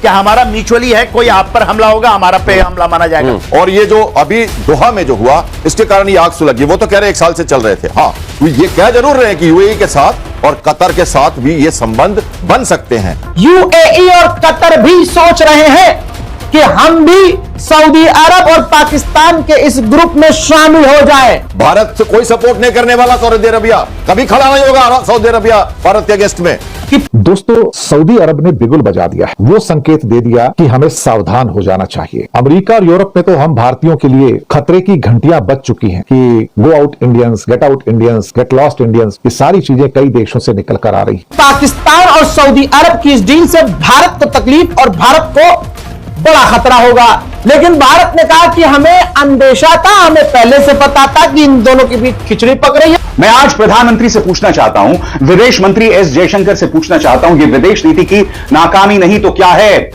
क्या हमारा म्यूचुअली है, कोई आप पर हमला होगा, हमारा पे हमला माना जाएगा। और ये जो अभी दोहा में जो हुआ, इसके कारण ये आग सुलगी। वो तो कह रहे 1 साल से चल रहे थे। हाँ, ये कह जरूर रहे हैं कि यूएई के साथ और कतर के साथ भी ये संबंध बन सकते हैं। यूएई और कतर भी सोच रहे हैं कि हम भी सऊदी अरब और पाकिस्तान के इस ग्रुप में शामिल हो जाए। भारत से कोई सपोर्ट नहीं करने वाला सऊदी अरबिया, कभी खड़ा नहीं होगा सऊदी अरबिया भारत के अगेंस्ट में। दोस्तों, सऊदी अरब ने बिगुल बजा दिया है। वो संकेत दे दिया कि हमें सावधान हो जाना चाहिए। अमेरिका और यूरोप में तो हम भारतीयों के लिए खतरे की घंटियां बज चुकी हैं कि go out Indians, get out Indians, get lost Indians, ये सारी चीजें कई देशों से निकल कर आ रही। पाकिस्तान और सऊदी अरब की इस डील से भारत को तकलीफ और भारत को बड़ा खतरा होगा, लेकिन भारत ने कहा कि हमें अंदेशा था, हमें पहले से पता था कि इन दोनों के बीच खिचड़ी पक रही है। मैं आज प्रधानमंत्री से पूछना चाहता हूं, विदेश मंत्री एस जयशंकर से पूछना चाहता हूं, ये विदेश नीति की नाकामी नहीं तो क्या है?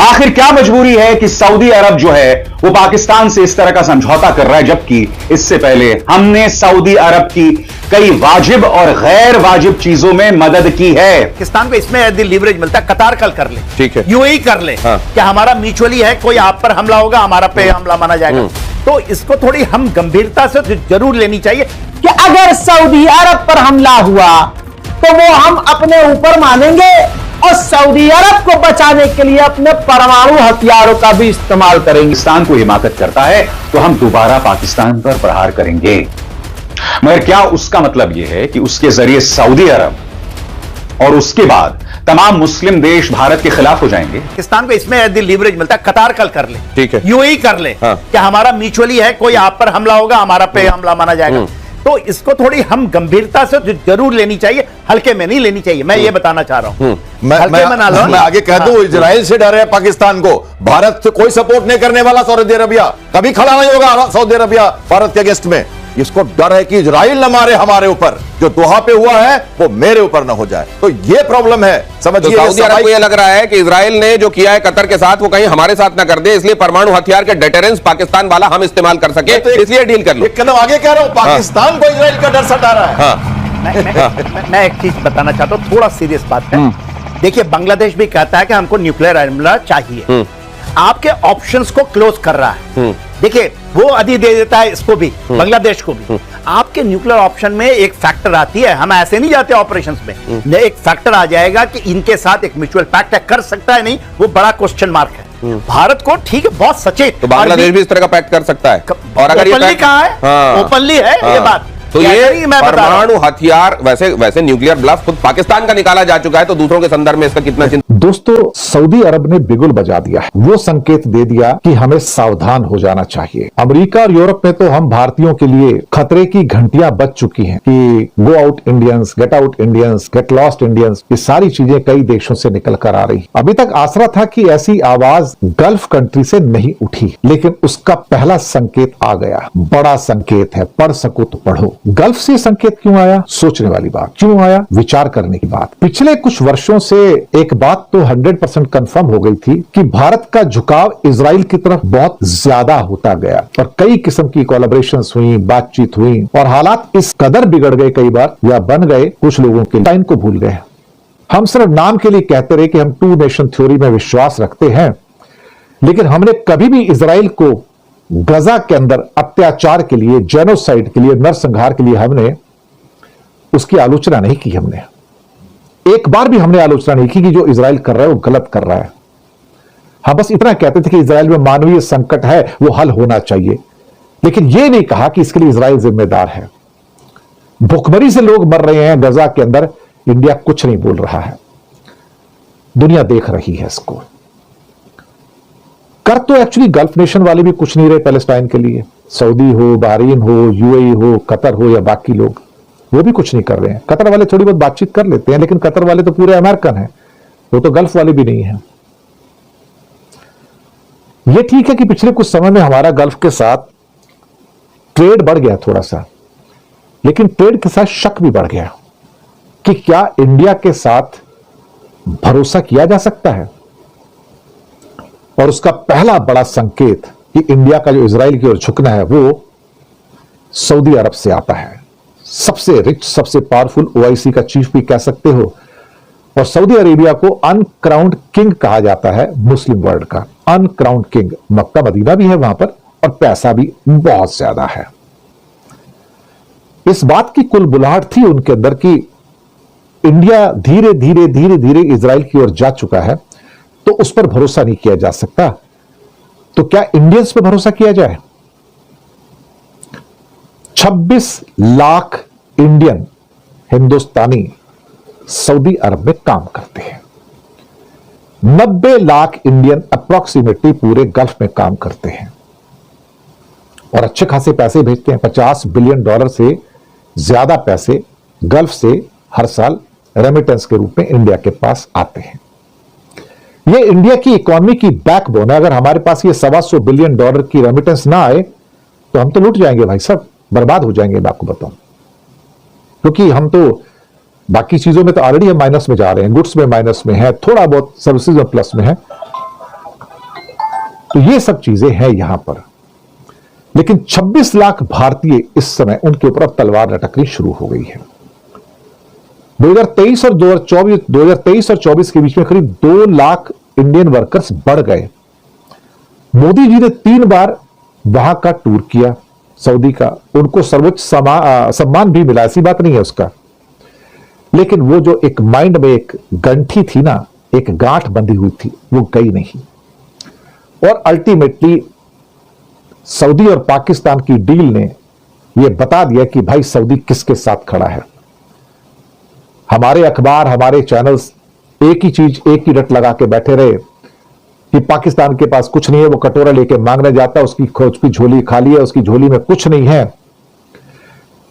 आखिर क्या मजबूरी है कि सऊदी अरब जो है वो पाकिस्तान से इस तरह का समझौता कर रहा है, जबकि इससे पहले हमने सऊदी अरब की कई वाजिब और गैर वाजिब चीजों में मदद की है। पाकिस्तान को इसमें यदि लीवरेज मिलता है, कतार कल कर ले, ठीक है, यूएई कर ले। हाँ। क्या हमारा म्यूचुअली है, कोई आप पर हमला होगा, हमारा पे हमला माना जाएगा। तो इसको थोड़ी हम गंभीरता से जरूर लेनी चाहिए कि अगर सऊदी अरब पर हमला हुआ तो वो हम अपने ऊपर मानेंगे और सऊदी अरब को बचाने के लिए अपने परमाणु हथियारों का भी इस्तेमाल करेंगे। पाकिस्तान को हिमाकत करता है तो हम दोबारा पाकिस्तान पर प्रहार करेंगे, मगर क्या उसका मतलब यह है कि उसके जरिए सऊदी अरब और उसके बाद तमाम मुस्लिम देश भारत के खिलाफ हो जाएंगे? पाकिस्तान को इसमें यदि लीवरेज मिलता है, कतार कल कर ले, ठीक है, यूएई कर ले। हाँ। क्या हमारा म्यूचुअली है, कोई आप पर हमला होगा, हमारा पे हमला माना जाएगा। तो इसको थोड़ी हम गंभीरता से जरूर लेनी चाहिए, हल्के में नहीं लेनी चाहिए। मैं ये बताना चाह रहा हूं। मैं आगे कह दूं, इजराइल से डर है पाकिस्तान को, भारत से कोई सपोर्ट नहीं करने वाला सऊदी अरबिया, कभी खड़ा नहीं होगा सऊदी अरबिया भारत के अगेंस्ट में। इसको डर है कि इजराइल न मारे हमारे ऊपर, जो दोहा पे हुआ है वो मेरे ऊपर न हो जाए। तो ये प्रॉब्लम है, समझिए। तो सऊदी अरब को यह लग रहा है कि इजराइल ने जो किया है कतर के साथ वो कहीं हमारे साथ ना कर दे, इसलिए परमाणु हथियार के डेटरेंस पाकिस्तान वाला हम इस्तेमाल कर सके, इसलिए डील कर लो। एक कदम आगे कह रहा हूं, पाकिस्तान को इजराइल का डर सता रहा है। मैं एक चीज बताना चाहता हूं, थोड़ा सीरियस बात है। देखिए, बांग्लादेश भी कहता है कि हमको न्यूक्लियर हमला चाहिए, आपके ऑप्शंस को क्लोज कर रहा है। देखिए, वो अधि दे देता है इसको भी, बांग्लादेश को भी। आपके न्यूक्लियर ऑप्शन में एक फैक्टर आती है, हम ऐसे नहीं जाते ऑपरेशंस में, एक फैक्टर आ जाएगा कि इनके साथ एक म्यूचुअल पैक्ट है, कर सकता है नहीं, वो बड़ा क्वेश्चन मार्क है। भारत को ठीक है, बहुत सचेत, तो बांग्लादेश भी इस तरह का पैक्ट कर सकता है। और अगर ये ओपनली कहा है, ओपनली है ये बात। तो ये परमाणु हथियार, वैसे न्यूक्लियर ब्लफ खुद पाकिस्तान का निकाला जा चुका है, तो दूसरों के संदर्भ में इसका कितना चिंता। दोस्तों, सऊदी अरब ने बिगुल बजा दिया है। वो संकेत दे दिया कि हमें सावधान हो जाना चाहिए। अमेरिका और यूरोप में तो हम भारतीयों के लिए खतरे की घंटियां बज चुकी हैं कि go out Indians, get out Indians, get lost Indians, ये सारी चीजें कई देशों से निकल कर आ रही। अभी तक आसरा था कि ऐसी आवाज गल्फ कंट्री से नहीं उठी, लेकिन उसका पहला संकेत आ गया। बड़ा संकेत है, पढ़ सको तो पढ़ो। गल्फ से संकेत क्यों आया? सोचने वाली बात। क्यों आया? विचार करने की बात। पिछले कुछ वर्षों से एक बात तो 100% कंफर्म हो गई थी कि भारत का झुकाव इजराइल की तरफ बहुत ज्यादा होता गया और कई किस्म की कोलैबोरेशंस हुई, बातचीत हुई और हालात इस कदर बिगड़ गए कई बार, या बन गए कुछ लोगों के टाइम को भूल गए। हम सिर्फ नाम के लिए कहते रहे कि हम 2 नेशन थ्योरी में विश्वास रखते हैं, लेकिन हमने कभी भी इजराइल को गजा के अंदर अत्याचार के लिए, जेनोसाइड के लिए, नरसंहार के लिए हमने उसकी आलोचना नहीं की। हमने एक बार भी हमने आलोचना नहीं की कि जो इजराइल कर रहा है वो गलत कर रहा है। हम बस इतना कहते थे कि इजराइल में मानवीय संकट है, वो हल होना चाहिए, लेकिन यह नहीं कहा कि इसके लिए इजराइल जिम्मेदार है। भुखमरी से लोग मर रहे हैं गजा के अंदर, इंडिया कुछ नहीं बोल रहा है, दुनिया देख रही है इसको। कर तो एक्चुअली गल्फ नेशन वाले भी कुछ नहीं रहे पैलेस्टाइन के लिए, सऊदी हो, बहरीन हो, यूएई हो, कतर हो या बाकी लोग, वो भी कुछ नहीं कर रहे हैं। कतर वाले थोड़ी बहुत बातचीत कर लेते हैं, लेकिन कतर वाले तो पूरे अमेरिकन हैं, वो तो गल्फ वाले भी नहीं हैं। ये ठीक है कि पिछले कुछ समय में हमारा गल्फ के साथ ट्रेड बढ़ गया थोड़ा सा, लेकिन ट्रेड के साथ शक भी बढ़ गया कि क्या इंडिया के साथ भरोसा किया जा सकता है। और उसका पहला बड़ा संकेत कि इंडिया का जो इजराइल की ओर झुकना है वो सऊदी अरब से आता है। सबसे रिच, सबसे पावरफुल, ओआईसी का चीफ भी कह सकते हो, और सऊदी अरेबिया को अनक्राउंड किंग कहा जाता है मुस्लिम वर्ल्ड का। अनक्राउंड किंग, मक्का मदीना भी है वहां पर और पैसा भी बहुत ज्यादा है। इस बात की कुल बुलाहट थी उनके अंदर कि इंडिया धीरे धीरे धीरे धीरे इजराइल की ओर जा चुका है, तो उस पर भरोसा नहीं किया जा सकता। तो क्या इंडियंस पर भरोसा किया जाए? 26 लाख इंडियन हिंदुस्तानी सऊदी अरब में काम करते हैं। 90 लाख इंडियन अप्रॉक्सीमेटली पूरे गल्फ में काम करते हैं और अच्छे खासे पैसे भेजते हैं। $50 बिलियन से ज्यादा पैसे गल्फ से हर साल रेमिटेंस के रूप में इंडिया के पास आते हैं। ये इंडिया की इकोनॉमी की बैकबोन है। अगर हमारे पास ये $125 बिलियन की रेमिटेंस ना आए तो हम तो लूट जाएंगे भाई साहब, बर्बाद हो जाएंगे। मैं आपको बताऊं, क्योंकि हम तो बाकी चीजों में तो ऑलरेडी हम माइनस में जा रहे हैं, गुड्स में माइनस में है, थोड़ा बहुत सर्विसेज में प्लस में है। तो ये सब चीजें हैं यहां पर। लेकिन 26 लाख भारतीय इस समय उनके ऊपर अब तलवार लटकनी शुरू हो गई है। 2023 और 2024 के बीच में करीब 2 लाख इंडियन वर्कर्स बढ़ गए। मोदी जी ने 3 बार वहां का टूर किया सऊदी का, उनको सर्वोच्च सम्मान भी मिला, ऐसी बात नहीं है उसका। लेकिन वो जो एक माइंड में एक गंठी थी ना, एक गांठ बंधी हुई थी, वो गई नहीं। और अल्टीमेटली सऊदी और पाकिस्तान की डील ने यह बता दिया कि भाई सऊदी किसके साथ खड़ा है। हमारे अखबार, हमारे चैनल्स एक ही चीज, एक ही रट लगा के बैठे रहे कि पाकिस्तान के पास कुछ नहीं है, वो कटोरा लेके मांगने जाता है, उसकी झोली खाली है, उसकी झोली में कुछ नहीं है।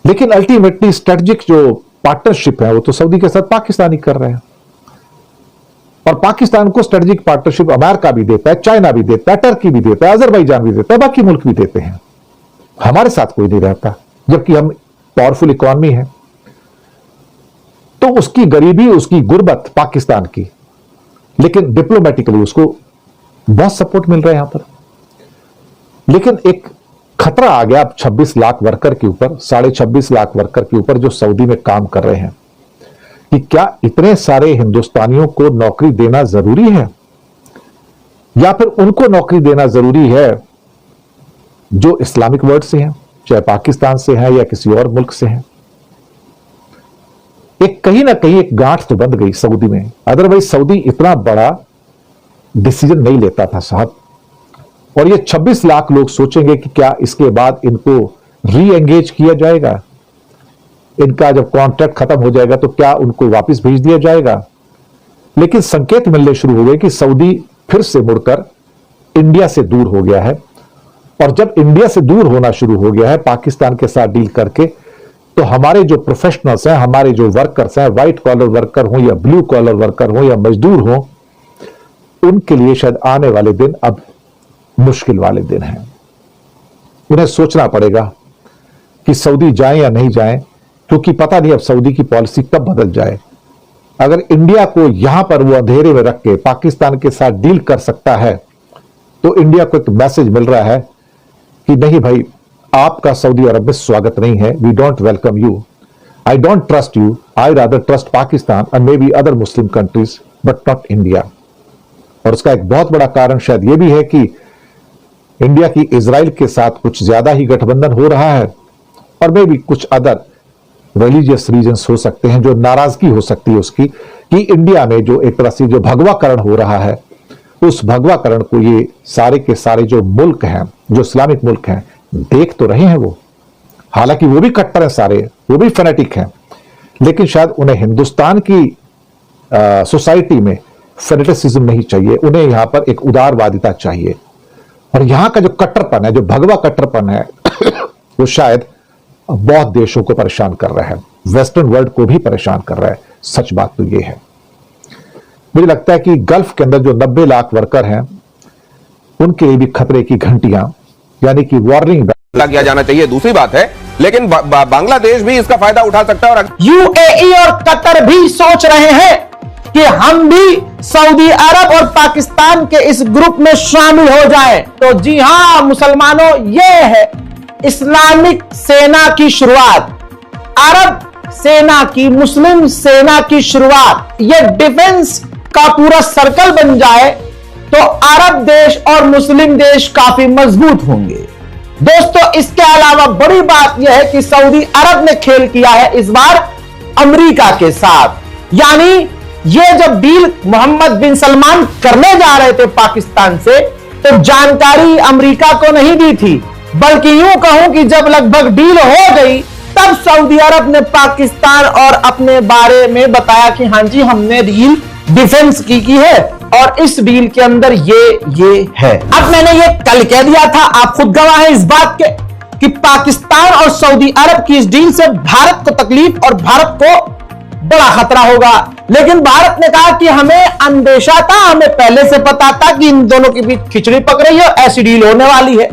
लेकिन अल्टीमेटली स्ट्रेटेजिक जो पार्टनरशिप है वो तो सऊदी के साथ पाकिस्तान ही कर रहे हैं। और पाकिस्तान को स्ट्रेटेजिक पार्टनरशिप अमेरिका भी देता है, चाइना भी देता है, टर्की भी देता है, अजरबैजान भी देता है, बाकी मुल्क भी देते हैं। हमारे साथ कोई नहीं रहता, जबकि हम पावरफुल इकोनॉमी है। तो उसकी गरीबी, उसकी गुर्बत पाकिस्तान की, लेकिन डिप्लोमेटिकली उसको बहुत सपोर्ट मिल रहा है यहां पर। लेकिन एक खतरा आ गया अब 26 लाख वर्कर के ऊपर, 26.5 लाख वर्कर के ऊपर जो सऊदी में काम कर रहे हैं, कि क्या इतने सारे हिंदुस्तानियों को नौकरी देना जरूरी है, या फिर उनको नौकरी देना जरूरी है जो इस्लामिक वर्ल्ड से हैं, चाहे पाकिस्तान से हैं या किसी और मुल्क से हैं। एक कहीं ना कहीं एक गांठ तो बंध गई सऊदी में, अदरवाइज सऊदी इतना बड़ा डिसीजन नहीं लेता था साहब। और ये 26 लाख लोग सोचेंगे कि क्या इसके बाद इनको री एंगेज किया जाएगा, इनका जब कॉन्ट्रैक्ट खत्म हो जाएगा तो क्या उनको वापस भेज दिया जाएगा। लेकिन संकेत मिलने शुरू हो गए कि सऊदी फिर से मुड़कर इंडिया से दूर हो गया है। और जब इंडिया से दूर होना शुरू हो गया है पाकिस्तान के साथ डील करके, तो हमारे जो प्रोफेशनल्स हैं, हमारे जो वर्कर्स हैं, व्हाइट कॉलर वर्कर हो या ब्लू कॉलर वर्कर हो या मजदूर हो, उनके लिए शायद आने वाले दिन अब मुश्किल वाले दिन हैं। उन्हें सोचना पड़ेगा कि सऊदी जाएं या नहीं जाएं, क्योंकि पता नहीं अब सऊदी की पॉलिसी कब बदल जाए। अगर इंडिया को यहां पर वो अंधेरे में रख के पाकिस्तान के साथ डील कर सकता है, तो इंडिया को एक मैसेज मिल रहा है कि नहीं भाई, आपका सऊदी अरब में स्वागत नहीं है, we don't welcome you, I don't trust you, I rather trust Pakistan and maybe other Muslim countries but not India. और उसका एक बहुत बड़ा कारण शायद यह भी है कि इंडिया की इजराइल के साथ कुछ ज्यादा ही गठबंधन हो रहा है, और मे भी कुछ अदर रिलीजियस रीजन्स हो सकते हैं जो नाराजगी हो सकती है उसकी, कि इंडिया में जो एक तरह से जो भगवाकरण हो रहा है, उस भगवाकरण को ये सारे के सारे जो मुल्क हैं, जो इस्लामिक मुल्क हैं, देख तो रहे हैं वो। हालांकि वो भी कट्टर हैं सारे, वो भी फैनेटिक हैं, लेकिन शायद उन्हें हिंदुस्तान की सोसाइटी में फेनेटिसिज्म नहीं चाहिए, उन्हें यहां पर एक उदारवादिता चाहिए। और यहां का जो कट्टरपन है, जो भगवा कट्टरपन है वो शायद बहुत देशों को परेशान कर रहा है, वेस्टर्न वर्ल्ड को भी परेशान कर रहा है। सच बात तो ये है। मुझे लगता है कि गल्फ के अंदर जो 90 लाख वर्कर हैं, उनके लिए भी खतरे की घंटियां, यानी कि वार्निंग किया जाना चाहिए, दूसरी बात है। लेकिन बांग्लादेश भी इसका फायदा उठा सकता है। और यूएई और कतर भी सोच रहे हैं कि हम भी सऊदी अरब और पाकिस्तान के इस ग्रुप में शामिल हो जाएं। तो जी हां मुसलमानों, यह है इस्लामिक सेना की शुरुआत। अरब सेना की, मुस्लिम सेना की शुरुआत, ये डिफेंस का पूरा सर्कल बन जाए तो अरब देश और मुस्लिम देश काफी मजबूत होंगे। दोस्तों, इसके अलावा बड़ी बात यह है कि सऊदी अरब ने खेल किया है इस बार अमेरिका के साथ। यानी ये जब डील मोहम्मद बिन सलमान करने जा रहे थे पाकिस्तान से, तो जानकारी अमेरिका को नहीं दी थी, बल्कि यूं कहूं कि जब लगभग डील हो गई तब सऊदी अरब ने पाकिस्तान और अपने बारे में बताया कि हां जी, हमने डील डिफेंस की है और इस डील के अंदर ये है। अब मैंने ये कल कह दिया था, आप खुद गवाह हैं इस बात के कि पाकिस्तान और सऊदी अरब की इस डील से भारत को तकलीफ और भारत को बड़ा खतरा होगा। लेकिन भारत ने कहा कि हमें अंदेशा था, हमें पहले से पता था कि इन दोनों के बीच खिचड़ी पक रही है, ऐसी डील होने वाली है।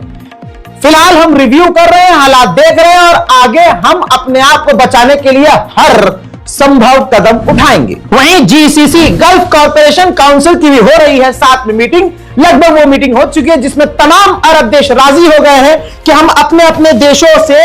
फिलहाल हम रिव्यू कर रहे हैं, हालात देख रहे हैं और आगे हम अपने आप को बचाने के लिए हर संभव कदम उठाएंगे। वहीं जीसीसी गल्फ कॉरपोरेशन काउंसिल की भी हो रही है साथ में मीटिंग। लगभग वो मीटिंग हो चुकी है जिसमें तमाम अरब देश राजी हो गए हैं कि हम अपने अपने देशों से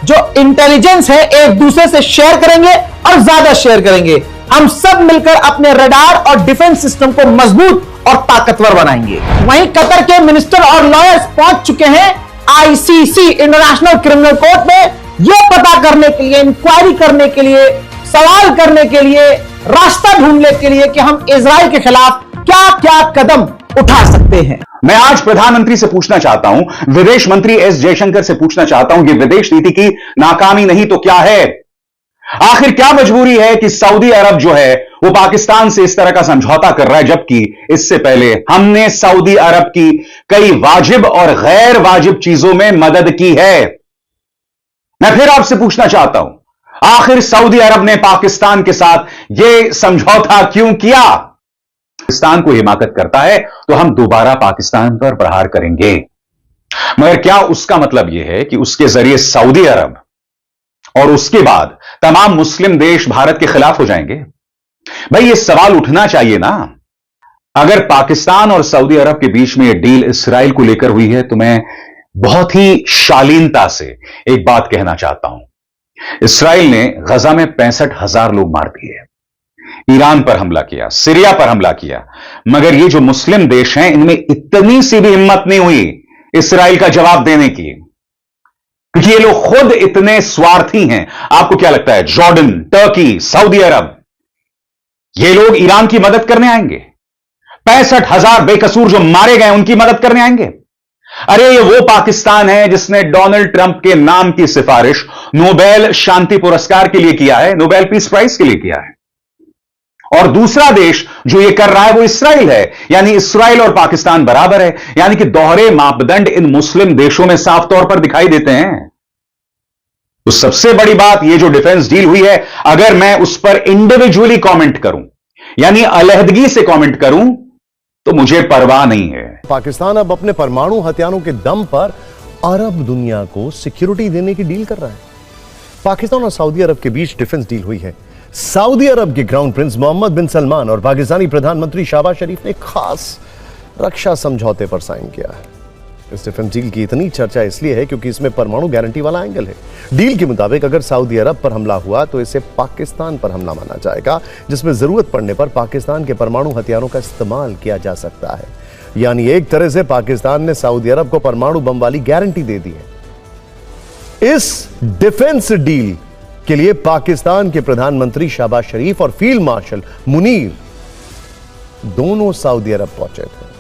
जो इंटेलिजेंस है एक दूसरे से शेयर करेंगे और ज्यादा शेयर करेंगे। हम सब मिलकर अपने रडार और डिफेंस सिस्टम को मजबूत और ताकतवर बनाएंगे। वहीं कतर के मिनिस्टर और लॉयर्स पहुंच चुके हैं आईसीसी इंटरनेशनल क्रिमिनल कोर्ट में, यह पता करने के लिए, इंक्वायरी करने के लिए, सवाल करने के लिए, रास्ता ढूंढने के लिए कि हम इजराइल के खिलाफ क्या क्या कदम उठा सकते हैं। मैं आज प्रधानमंत्री से पूछना चाहता हूं, विदेश मंत्री एस जयशंकर से पूछना चाहता हूं कि विदेश नीति की नाकामी नहीं तो क्या है? आखिर क्या मजबूरी है कि सऊदी अरब जो है वो पाकिस्तान से इस तरह का समझौता कर रहा है, जबकि इससे पहले हमने सऊदी अरब की कई वाजिब और गैर वाजिब चीजों में मदद की है। मैं फिर आपसे पूछना चाहता हूं, आखिर सऊदी अरब ने पाकिस्तान के साथ यह समझौता क्यों किया? पाकिस्तान को हिमाकत करता है तो हम दोबारा पाकिस्तान पर प्रहार करेंगे, मगर क्या उसका मतलब यह है कि उसके जरिए सऊदी अरब और उसके बाद तमाम मुस्लिम देश भारत के खिलाफ हो जाएंगे? भाई, यह सवाल उठना चाहिए ना। अगर पाकिस्तान और सऊदी अरब के बीच में यह डील इसराइल को लेकर हुई है तो मैं बहुत ही शालीनता से एक बात कहना चाहता हूं। इसराइल ने गजा में 65,000 लोग मार दिए, ईरान पर हमला किया, सीरिया पर हमला किया, मगर ये जो मुस्लिम देश हैं इनमें इतनी सी भी हिम्मत नहीं हुई इसराइल का जवाब देने की, क्योंकि ये लोग खुद इतने स्वार्थी हैं। आपको क्या लगता है जॉर्डन, टर्की, सऊदी अरब, ये लोग ईरान की मदद करने आएंगे? 65,000 बेकसूर जो मारे गए उनकी मदद करने आएंगे? अरे ये वो पाकिस्तान है जिसने डोनाल्ड ट्रंप के नाम की सिफारिश नोबेल शांति पुरस्कार के लिए किया है, नोबेल पीस प्राइज के लिए किया है। और दूसरा देश जो ये कर रहा है वो इसराइल है, यानी इसराइल और पाकिस्तान बराबर है। यानी कि दोहरे मापदंड इन मुस्लिम देशों में साफ तौर पर दिखाई देते हैं। तो सबसे बड़ी बात, ये जो डिफेंस डील हुई है, अगर मैं उस पर इंडिविजुअली कमेंट करूं, यानी अलहदगी से कमेंट करूं, तो मुझे परवाह नहीं है। पाकिस्तान अब अपने परमाणु हथियारों के दम पर अरब दुनिया को सिक्योरिटी देने की डील कर रहा है। पाकिस्तान और सऊदी अरब के बीच डिफेंस डील हुई है। सऊदी अरब के क्राउन प्रिंस मोहम्मद बिन सलमान और पाकिस्तानी प्रधानमंत्री शहबाज शरीफ ने खास रक्षा समझौते पर साइन किया है। इस डिफेंस डील की इतनी चर्चा इसलिए है क्योंकि इसमें परमाणु गारंटी वाला एंगल है। डील के मुताबिक अगर सऊदी अरब पर हमला हुआ तो इसे पाकिस्तान पर हमला माना जाएगा, जिसमें जरूरत पड़ने पर पाकिस्तान के परमाणु हथियारों का इस्तेमाल किया जा सकता है। यानी एक तरह से पाकिस्तान ने सऊदी अरब को परमाणु बम वाली गारंटी दे दी है। इस डिफेंस डील के लिए पाकिस्तान के प्रधानमंत्री शहबाज शरीफ और फील्ड मार्शल मुनीर दोनों सऊदी अरब पहुंचे थे,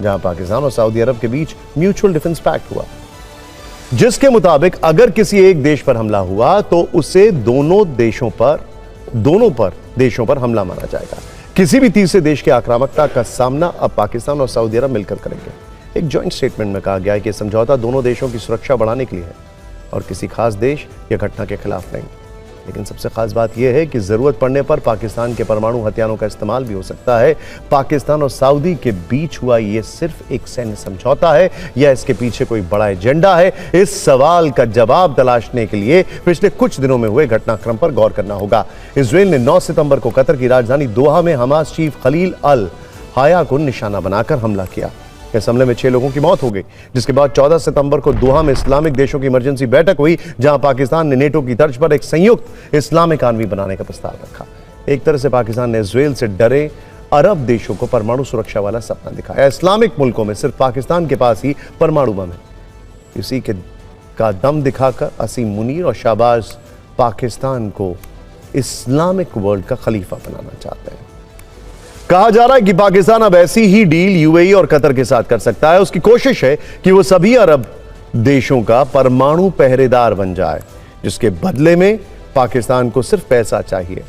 जहां पाकिस्तान और सऊदी अरब के बीच म्यूचुअल डिफेंस पैक्ट हुआ, जिसके मुताबिक अगर किसी एक देश पर हमला हुआ तो उसे दोनों देशों पर हमला माना जाएगा। किसी भी तीसरे देश की आक्रामकता का सामना अब पाकिस्तान और सऊदी अरब मिलकर करेंगे। एक जॉइंट स्टेटमेंट में कहा गया है कि समझौता दोनों देशों की सुरक्षा बढ़ाने के लिए है और किसी खास देश या घटना के खिलाफ नहीं। लेकिन सबसे खास बात यह है कि जरूरत पड़ने पर पाकिस्तान के परमाणु हथियारों का इस्तेमाल भी हो सकता है। पाकिस्तान और सऊदी के बीच हुआ यह सिर्फ एक सैन्य समझौता है या इसके पीछे कोई बड़ा एजेंडा है? इस सवाल का जवाब तलाशने के लिए पिछले कुछ दिनों में हुए घटनाक्रम पर गौर करना होगा। इजराइल ने 9 सितंबर को कतर की राजधानी दोहा में हमास चीफ खलील अल हाया को निशाना बनाकर हमला किया। इस हमले में 6 लोगों की मौत हो गई, जिसके बाद 14 सितंबर को दोहा में इस्लामिक देशों की इमरजेंसी बैठक हुई, जहां पाकिस्तान ने नेटो की तर्ज पर एक संयुक्त इस्लामिक आर्मी बनाने का प्रस्ताव रखा। एक तरह से पाकिस्तान ने इजराइल से डरे अरब देशों को परमाणु सुरक्षा वाला सपना दिखाया। इस्लामिक मुल्कों में सिर्फ पाकिस्तान के पास ही परमाणु बम है। इसी के का दम दिखाकर असीम मुनीर और शाहबाज पाकिस्तान को इस्लामिक वर्ल्ड का खलीफा बनाना चाहते हैं। कहा जा रहा है कि पाकिस्तान अब ऐसी ही डील यूएई और कतर के साथ कर सकता है। उसकी कोशिश है कि वो सभी अरब देशों का परमाणु पहरेदार बन जाए, जिसके बदले में पाकिस्तान को सिर्फ पैसा चाहिए।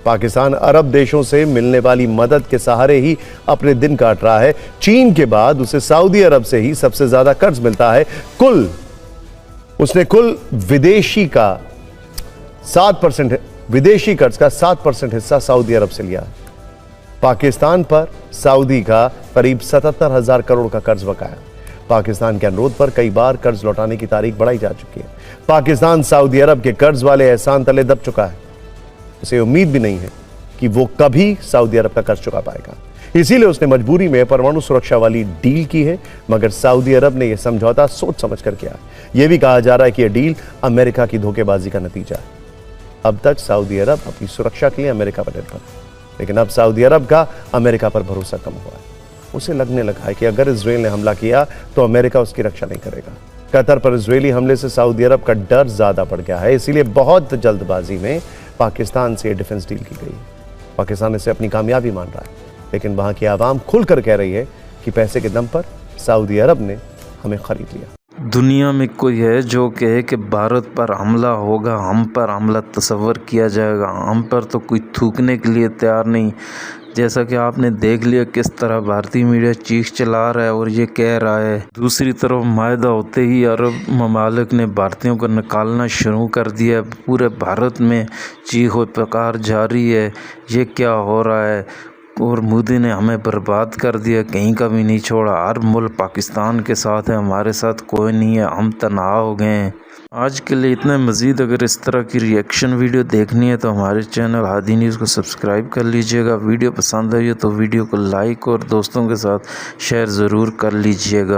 पाकिस्तान अरब देशों से मिलने वाली मदद के सहारे ही अपने दिन काट रहा है। चीन के बाद उसे सऊदी अरब से ही सबसे ज्यादा कर्ज मिलता है। उसने कुल विदेशी कर्ज का 7% हिस्सा सऊदी अरब से लिया है। पाकिस्तान पर सऊदी का करीब 77,000 करोड़ का कर्ज बकाया। पाकिस्तान के अनुरोध पर कई बार कर्ज लौटाने की तारीख बढ़ाई जा चुकी है। पाकिस्तान सऊदी अरब के कर्ज वाले एहसान तले दब चुका है। उसे उम्मीद भी नहीं है कि वो कभी सऊदी अरब का कर्ज चुका पाएगा। इसीलिए उसने मजबूरी में परमाणु सुरक्षा वाली डील की है, मगर सऊदी अरब ने यह समझौता सोच समझ कर किया है। यह भी कहा जा रहा है कि यह डील अमेरिका की धोखेबाजी का नतीजा है। अब तक सऊदी अरब अपनी सुरक्षा के लिए अमेरिका पर निर्भर है, लेकिन अब सऊदी अरब का अमेरिका पर भरोसा कम हुआ है। उसे लगने लगा है कि अगर इजराइल ने हमला किया तो अमेरिका उसकी रक्षा नहीं करेगा। कतर पर इजरायली हमले से सऊदी अरब का डर ज्यादा बढ़ गया है। इसीलिए बहुत जल्दबाजी में पाकिस्तान से डिफेंस डील की गई। पाकिस्तान इसे अपनी कामयाबी मान रहा है, लेकिन वहां की आवाम खुलकर कह रही है कि पैसे के दम पर सऊदी अरब ने हमें खरीद लिया। दुनिया में कोई है जो कहे कि भारत पर हमला होगा, हम पर हमला तस्वर किया जाएगा, हम पर तो कोई थूकने के लिए तैयार नहीं। जैसा कि आपने देख लिया किस तरह भारतीय मीडिया चीख चला रहा है और ये कह रहा है। दूसरी तरफ मायदा होते ही अरब ममालिक ने भारतीयों को निकालना शुरू कर दिया। पूरे भारत में चीखो पुकार जारी है, ये क्या हो रहा है। और मोदी ने हमें बर्बाद कर दिया, कहीं का भी नहीं छोड़ा। हर मुल्क पाकिस्तान के साथ है, हमारे साथ कोई नहीं है, हम तनाव हो गए हैं। आज के लिए इतना। मज़ीद अगर इस तरह की रिएक्शन वीडियो देखनी है तो हमारे चैनल हादी न्यूज़ को सब्सक्राइब कर लीजिएगा। वीडियो पसंद आई हो तो वीडियो को लाइक और दोस्तों के साथ शेयर ज़रूर कर लीजिएगा।